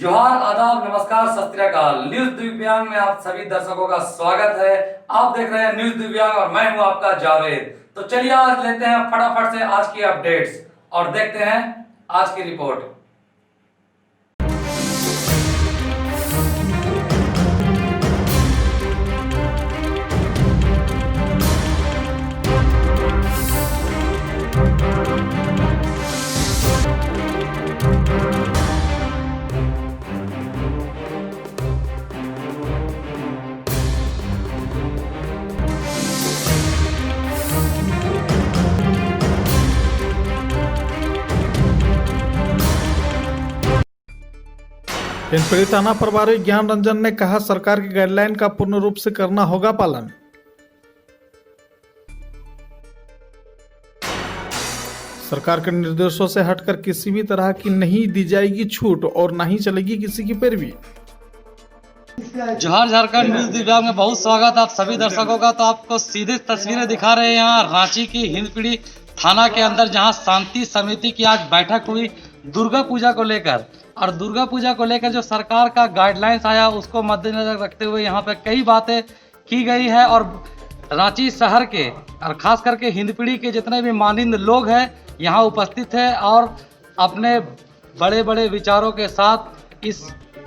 जोहार, आदाब, नमस्कार, सत श्री अकाल। न्यूज दिव्यांग में आप सभी दर्शकों का स्वागत है। आप देख रहे हैं न्यूज दिव्यांग और मैं हूं आपका जावेद। तो चलिए आज लेते हैं फटाफट से आज की अपडेट्स और देखते हैं आज की रिपोर्ट। हिंदपीढ़ी थाना प्रभारी ज्ञान रंजन ने कहा, सरकार की गाइडलाइन का पूर्ण रूप से करना होगा पालन। सरकार के निर्देशों से हटकर किसी भी तरह की नहीं दी जाएगी छूट और नहीं चलेगी किसी की पैरवी। जोहार झारखंड न्यूज दिव्यांग में बहुत स्वागत आप सभी दर्शकों का। तो आपको सीधी तस्वीरें दिखा रहे हैं यहाँ रांची की हिंदपीढ़ी थाना के अंदर, जहाँ शांति समिति की आज बैठक हुई दुर्गा पूजा को लेकर। और दुर्गा पूजा को लेकर जो सरकार का गाइडलाइंस आया उसको मद्देनजर रखते हुए यहाँ पे कई बातें की गई है। और रांची शहर के और खास करके हिंदपीढ़ी के जितने भी मानिंद लोग हैं यहाँ उपस्थित है और अपने बड़े बड़े विचारों के साथ इस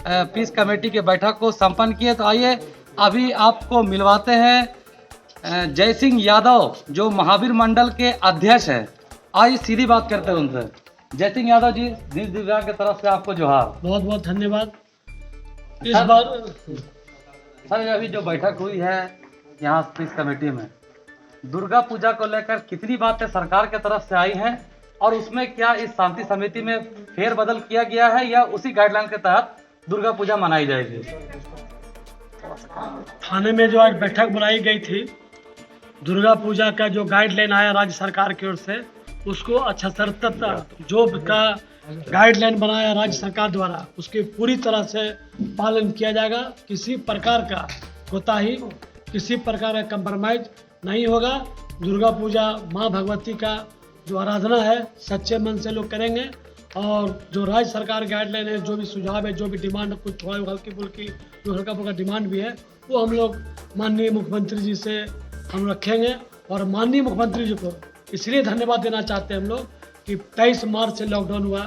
पीस कमेटी के बैठक को संपन्न किए। तो आइए अभी आपको मिलवाते हैं जय सिंह यादव जो महावीर मंडल के अध्यक्ष हैं। आइए सीधी बात करते हैं उनसे। जय सिंह यादव जी, न्यूज दिव्यांग की तरफ से आपको जोहार। बहुत बहुत धन्यवाद। इस बार सर अभी जो बैठक हुई है यहाँ पीस कमेटी में दुर्गा पूजा को लेकर कितनी बातें सरकार की तरफ से आई हैं और उसमें क्या इस शांति समिति में फेरबदल किया गया है या उसी गाइडलाइन के तहत दुर्गा पूजा मनाई जाएगी? थाने में जो आज बैठक बुलाई गई थी, दुर्गा पूजा का जो गाइडलाइन आया राज्य सरकार की ओर से, उसको अच्छा जो का गाइडलाइन बनाया राज्य सरकार द्वारा उसकी पूरी तरह से पालन किया जाएगा। किसी प्रकार का कोताही, किसी प्रकार का कंप्रोमाइज नहीं होगा। दुर्गा पूजा माँ भगवती का जो आराधना है सच्चे मन से लोग करेंगे और जो राज्य सरकार गाइडलाइन है, जो भी सुझाव है, जो भी डिमांड, कुछ थोड़ा हल्की फुल्की जो हल्का फुल्का डिमांड भी है वो हम लोग माननीय मुख्यमंत्री जी से हम रखेंगे। और माननीय मुख्यमंत्री जी को इसलिए धन्यवाद देना चाहते हैं हम लोग कि 23 मार्च से लॉकडाउन हुआ,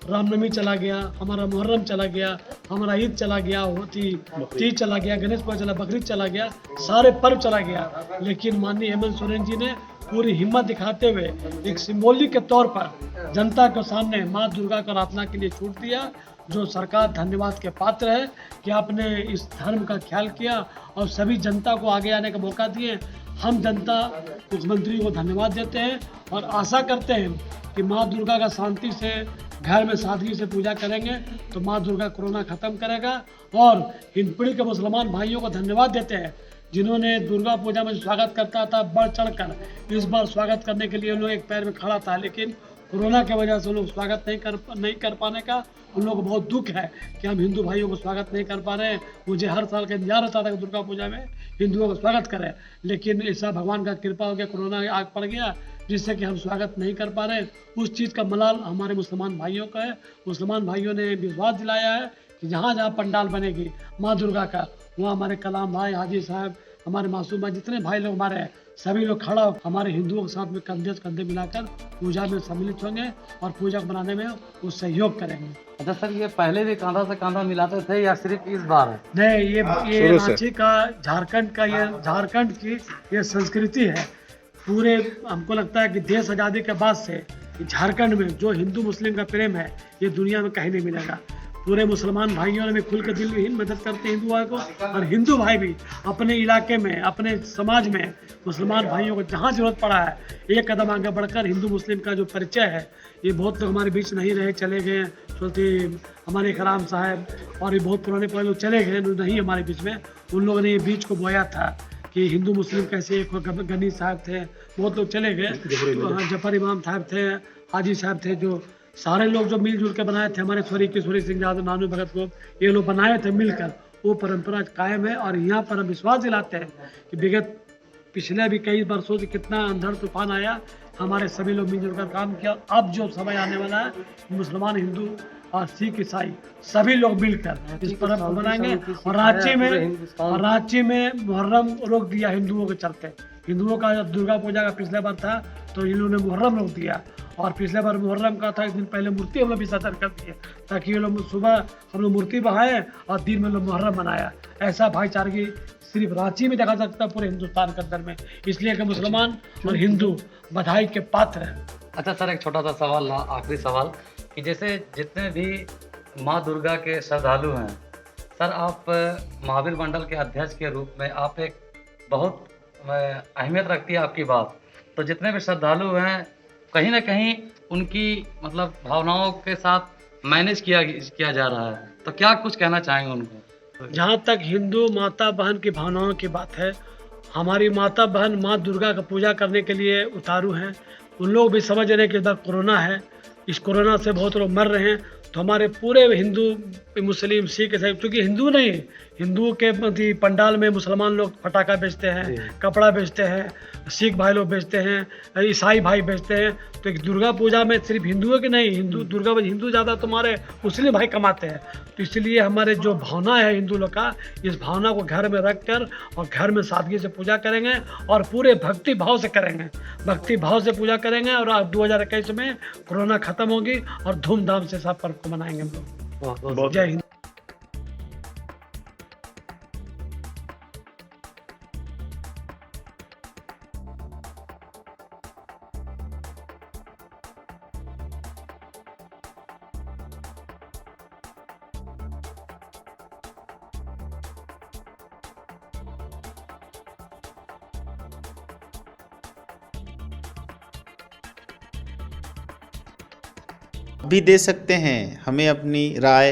रामनवमी चला गया, हमारा मुहर्रम चला गया, हमारा ईद चला गया, तीज चला गया, गणेश पूजा चला, बकरीद चला गया, सारे पर्व चला गया। लेकिन माननीय हेमंत सोरेन जी ने पूरी हिम्मत दिखाते हुए एक सिंबॉलिक के तौर पर जनता के सामने माँ दुर्गा को आराधना के लिए छूट दिया, जो सरकार धन्यवाद के पात्र है कि आपने इस धर्म का ख्याल किया और सभी जनता को आगे आने का मौका दिए। हम जनता मुख्यमंत्री को धन्यवाद देते हैं और आशा करते हैं कि माँ दुर्गा का शांति से घर में सादगी से पूजा करेंगे तो माँ दुर्गा कोरोना खत्म करेगा। और हिंदपीढ़ी के मुसलमान भाइयों को धन्यवाद देते हैं जिन्होंने दुर्गा पूजा में स्वागत करता था बढ़ चढ़ कर। इस बार स्वागत करने के लिए उन लोग एक पैर में खड़ा था, लेकिन कोरोना की वजह से उन लोग स्वागत नहीं कर पाने का उन लोगों को बहुत दुख है कि हम हिंदू भाइयों को स्वागत नहीं कर पा रहे हैं। मुझे हर साल का इंतजार होता था कि दुर्गा पूजा में हिंदुओं को स्वागत करें, लेकिन ऐसा भगवान का कृपा हो गया, कोरोना आग पड़ गया जिससे कि हम स्वागत नहीं कर पा रहे हैं। उस चीज़ का मलाल हमारे मुसलमान भाइयों का है। मुसलमान भाइयों ने विश्वास दिलाया है कि जहाँ जहाँ पंडाल बनेगी माँ दुर्गा का, वहाँ हमारे कलाम भाई, हाजी साहब, हमारे मासूम भाई, जितने भाई लोग हमारे हैं, सभी लोग खड़ा हमारे हिंदुओं के साथ में कंधे से कंधे मिलाकर पूजा में सम्मिलित होंगे और पूजा बनाने में वो सहयोग करेंगे। अच्छा सर, ये पहले भी कांधा से कांधा मिलाते थे या सिर्फ इस बार है? नहीं, ये रांची का, झारखंड का, ये झारखंड की ये संस्कृति है। पूरे हमको लगता है कि देश आज़ादी के बाद से झारखंड में जो हिंदू मुस्लिम का प्रेम है ये दुनिया में कहीं नहीं मिलेगा। पूरे मुसलमान भाइयों ने भी खुल के दिल में मदद करते हैं हिंदू भाई को, और हिंदू भाई भी अपने इलाके में, अपने समाज में मुसलमान भाइयों को जहाँ जरूरत पड़ा है एक कदम आगे बढ़कर हिंदू मुस्लिम का जो परिचय है, ये बहुत लोग हमारे बीच नहीं रहे, चले गए। चलते हमारे कलाम साहब और ये बहुत पुराने लोग चले गए, नहीं हमारे बीच में। उन लोगों ने ये बीच को बोया था कि हिंदू मुस्लिम कैसे एक। गनी साहब थे, बहुत लोग चले गए, जफर इमाम साहब थे, हाजी साहब थे, जो सारे लोग जो मिलजुल के बनाए थे, हमारे स्वरी किशोरी सिंह यादव, नानू भगत को, ये लोग बनाए थे मिलकर। वो परंपरा कायम है और यहाँ पर हम विश्वास दिलाते हैं कि विगत पिछले भी कई वर्षों से कितना अंधड़ तूफान आया, हमारे सभी लोग मिलजुल कर काम किया। अब जो समय आने वाला है, मुसलमान हिंदू और सिख ईसाई सभी लोग मिलकर इस पर्व को मनाएंगे। और रांची में मुहर्रम रोक दिया हिंदुओं के चलते। हिंदुओं का जब दुर्गा पूजा का पिछले बार था तो इन लोगों ने मुहर्रम रोक दिया, और पिछले बार मुहर्रम का था, एक दिन पहले मूर्ति हम लोग विसर्जन कर दिए ताकि ये लोग सुबह हम लोग मूर्ति बहाए और दिन में लोग मुहर्रम मनाया। ऐसा भाईचारगी सिर्फ रांची में देखा सकता है, पूरे हिंदुस्तान के अंदर में, इसलिए कि मुसलमान और हिंदू बधाई के पात्र हैं। अच्छा सर, एक छोटा सा सवाल, आखिरी सवाल, कि जैसे जितने भी माँ दुर्गा के श्रद्धालु हैं सर, आप महावीर मंडल के अध्यक्ष के रूप में आप एक बहुत अहमियत रखती है आपकी बात, तो जितने भी श्रद्धालु हैं कहीं ना कहीं उनकी मतलब भावनाओं के साथ मैनेज किया जा रहा है, तो क्या कुछ कहना चाहेंगे उनको? जहाँ तक हिंदू माता बहन की भावनाओं की बात है, हमारी माता बहन माँ दुर्गा का पूजा करने के लिए उतारू हैं। उन लोग भी समझ रहे हैं कि इधर कोरोना है, इस कोरोना से बहुत लोग मर रहे हैं, तो हमारे पूरे हिंदू मुस्लिम सिख ईसाई, क्योंकि हिंदू नहीं, हिंदू के पंडाल में मुसलमान लोग पटाखा बेचते हैं, कपड़ा बेचते हैं, सिख भाई लोग बेचते हैं, ईसाई भाई बेचते हैं। तो एक दुर्गा पूजा में सिर्फ हिंदुओं के नहीं, दुर्गा में हिंदू ज़्यादा, तुम्हारे मुस्लिम भाई कमाते हैं। तो इसलिए हमारे जो भावना है हिंदू लोग का, इस भावना को घर में रख कर और घर में सादगी से पूजा करेंगे और पूरे भक्ति भाव से करेंगे, भक्ति भाव से पूजा करेंगे। और 2021 में कोरोना खत्म होगी और धूमधाम से सब पर्व को मनाएंगे हम लोग। जय हिंद। भी दे सकते हैं हमें अपनी राय,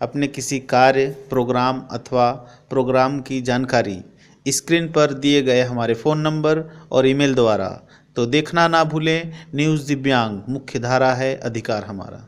अपने किसी कार्य, प्रोग्राम अथवा प्रोग्राम की जानकारी स्क्रीन पर दिए गए हमारे फ़ोन नंबर और ईमेल द्वारा। तो देखना ना भूलें। न्यूज़ दिव्यांग, मुख्य धारा है, अधिकार हमारा।